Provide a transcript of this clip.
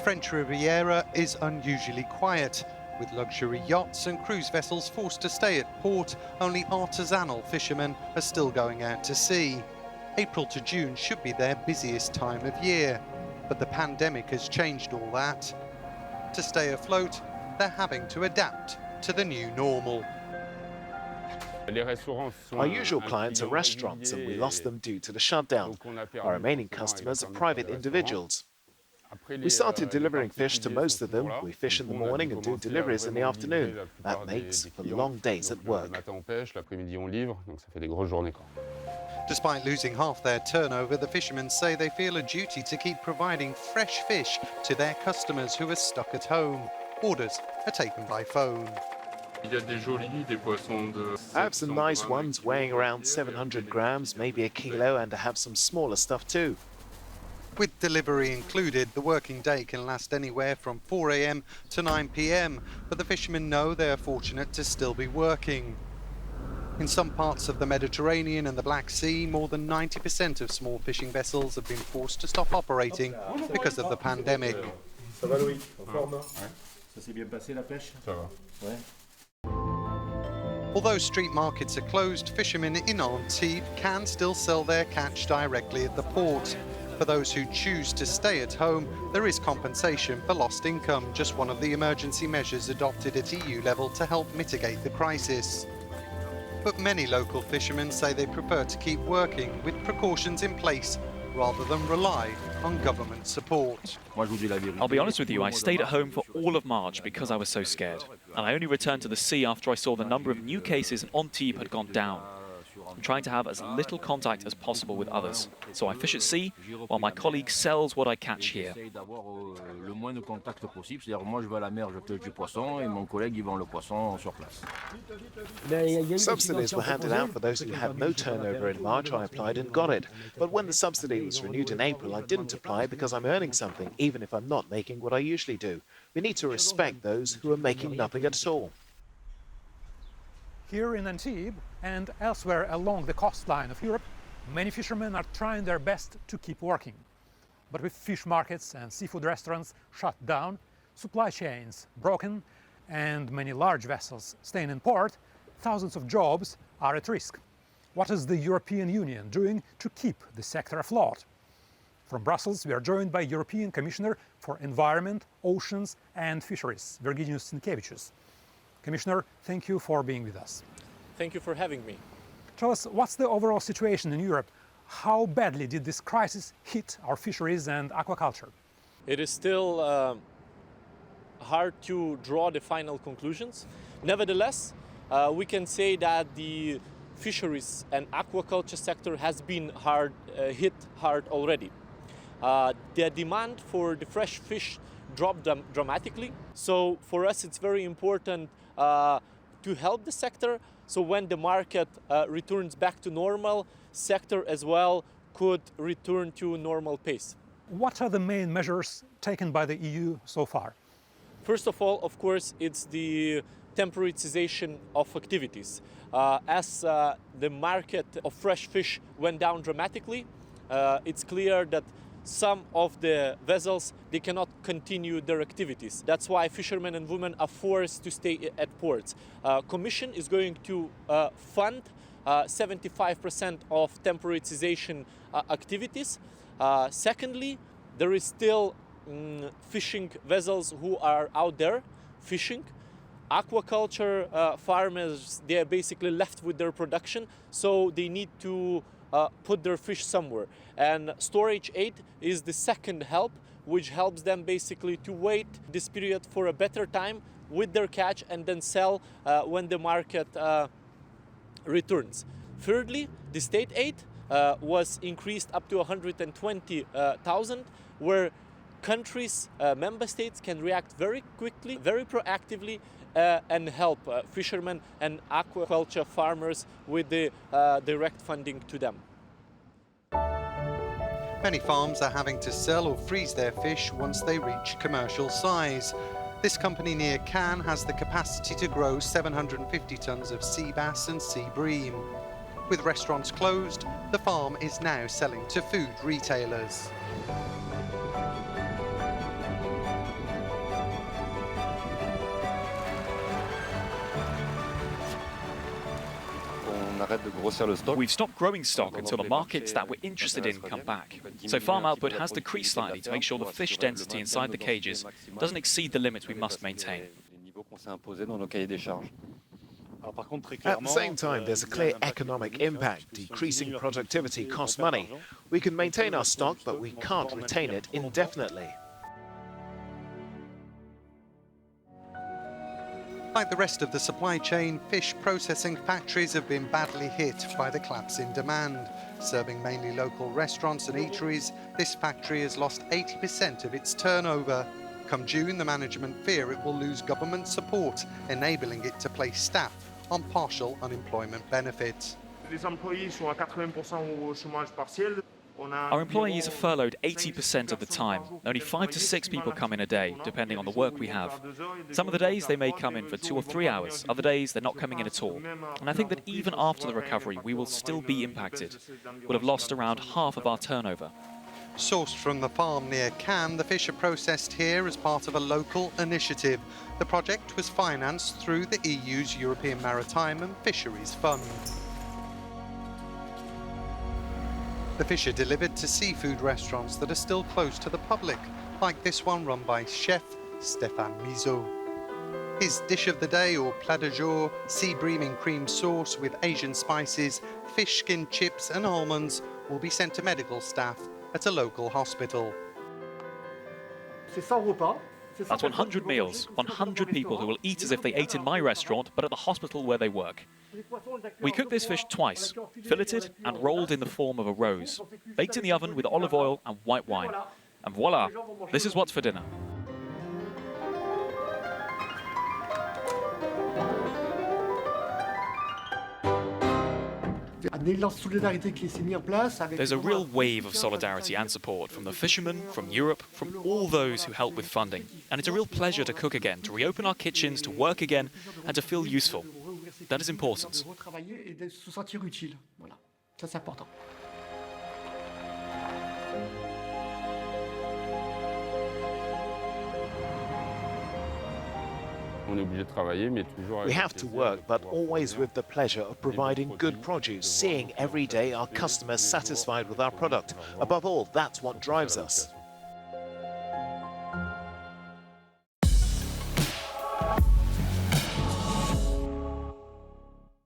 French Riviera is unusually quiet, with luxury yachts and cruise vessels forced to stay at port. Only artisanal fishermen are still going out to sea. April to June should be their busiest time of year, but the pandemic has changed all that. To stay afloat, they're having to adapt to the new normal. Our usual clients are restaurants, and we lost them due to the shutdown. Our remaining customers are private individuals. We started delivering fish to most of them. We fish in the morning and do deliveries in the afternoon. That makes for long days at work. Despite losing half their turnover, the fishermen say they feel a duty to keep providing fresh fish to their customers who are stuck at home. Orders are taken by phone. I have some nice ones weighing around 700 grams, maybe a kilo, and I have some smaller stuff too. With delivery included, the working day can last anywhere from 4 a.m. to 9 p.m, but the fishermen know they are fortunate to still be working. In some parts of the Mediterranean and the Black Sea, more than 90% of small fishing vessels have been forced to stop operating because of the pandemic. Although street markets are closed, fishermen in Antibes can still sell their catch directly at the port. For those who choose to stay at home, there is compensation for lost income, just one of the emergency measures adopted at EU level to help mitigate the crisis. But many local fishermen say they prefer to keep working with precautions in place rather than rely on government support. I'll be honest with you, I stayed at home for all of March because I was so scared. And I only returned to the sea after I saw the number of new cases in Antibes had gone down. I'm trying to have as little contact as possible with others. So I fish at sea while my colleague sells what I catch here. Subsidies were handed out for those who had no turnover in March. I applied and got it. But when the subsidy was renewed in April, I didn't apply because I'm earning something, even if I'm not making what I usually do. We need to respect those who are making nothing at all. Here in Antibes and elsewhere along the coastline of Europe, many fishermen are trying their best to keep working. But with fish markets and seafood restaurants shut down, supply chains broken, and many large vessels staying in port, thousands of jobs are at risk. What is the European Union doing to keep the sector afloat? From Brussels, we are joined by European Commissioner for Environment, Oceans and Fisheries, Virginijus Sinkevičius. Commissioner, thank you for being with us. Thank you for having me. Tell us, what's the overall situation in Europe? How badly did this crisis hit our fisheries and aquaculture? It is still hard to draw the final conclusions. Nevertheless, we can say that the fisheries and aquaculture sector has been hit hard already. The demand for the fresh fish dropped dramatically. So for us, it's very important to help the sector. So when the market returns back to normal, sector as well could return to normal pace. What are the main measures taken by the EU so far? First of all, of course, it's the temporary cessation of activities. As the market of fresh fish went down dramatically, it's clear that some of the vessels, they cannot continue their activities. That's why fishermen and women are forced to stay at ports. Commission is going to fund 75% of temporary cessation activities. Secondly, there is still fishing vessels who are out there fishing. Aquaculture farmers, they are basically left with their production, so they need to put their fish somewhere. And storage aid is the second help, which helps them basically to wait this period for a better time with their catch and then sell when the market returns. Thirdly, the state aid was increased up to 120,000, where countries, member states can react very quickly, very proactively, and help fishermen and aquaculture farmers with the direct funding to them. Many farms are having to sell or freeze their fish once they reach commercial size. This company near Cannes has the capacity to grow 750 tons of sea bass and sea bream. With restaurants closed, the farm is now selling to food retailers. We've stopped growing stock until the markets that we're interested in come back. So farm output has decreased slightly to make sure the fish density inside the cages doesn't exceed the limits we must maintain. At the same time, there's a clear economic impact. Decreasing productivity costs money. We can maintain our stock, but we can't retain it indefinitely. Like the rest of the supply chain, fish processing factories have been badly hit by the collapse in demand. Serving mainly local restaurants and eateries, this factory has lost 80% of its turnover. Come June, the management fear it will lose government support, enabling it to place staff on partial unemployment benefits. Our employees are furloughed 80% of the time. Only 5 to 6 people come in a day, depending on the work we have. Some of the days they may come in for 2 or 3 hours, other days they're not coming in at all. And I think that even after the recovery, we will still be impacted. We'll have lost around half of our turnover. Sourced from the farm near Cannes, the fish are processed here as part of a local initiative. The project was financed through the EU's European Maritime and Fisheries Fund. The fish are delivered to seafood restaurants that are still closed to the public, like this one run by chef Stéphane Mizeau. His dish of the day, or plat du jour, sea bream in cream sauce with Asian spices, fish skin chips and almonds, will be sent to medical staff at a local hospital. That's 100 meals, 100 people who will eat as if they ate in my restaurant, but at the hospital where they work. We cook this fish twice, filleted and rolled in the form of a rose, baked in the oven with olive oil and white wine. And voila, this is what's for dinner. There's a real wave of solidarity and support from the fishermen, from Europe, from all those who help with funding. And it's a real pleasure to cook again, to reopen our kitchens, to work again, and to feel useful. That is important. We have to work, but always with the pleasure of providing good produce, seeing every day our customers satisfied with our product. Above all, that's what drives us.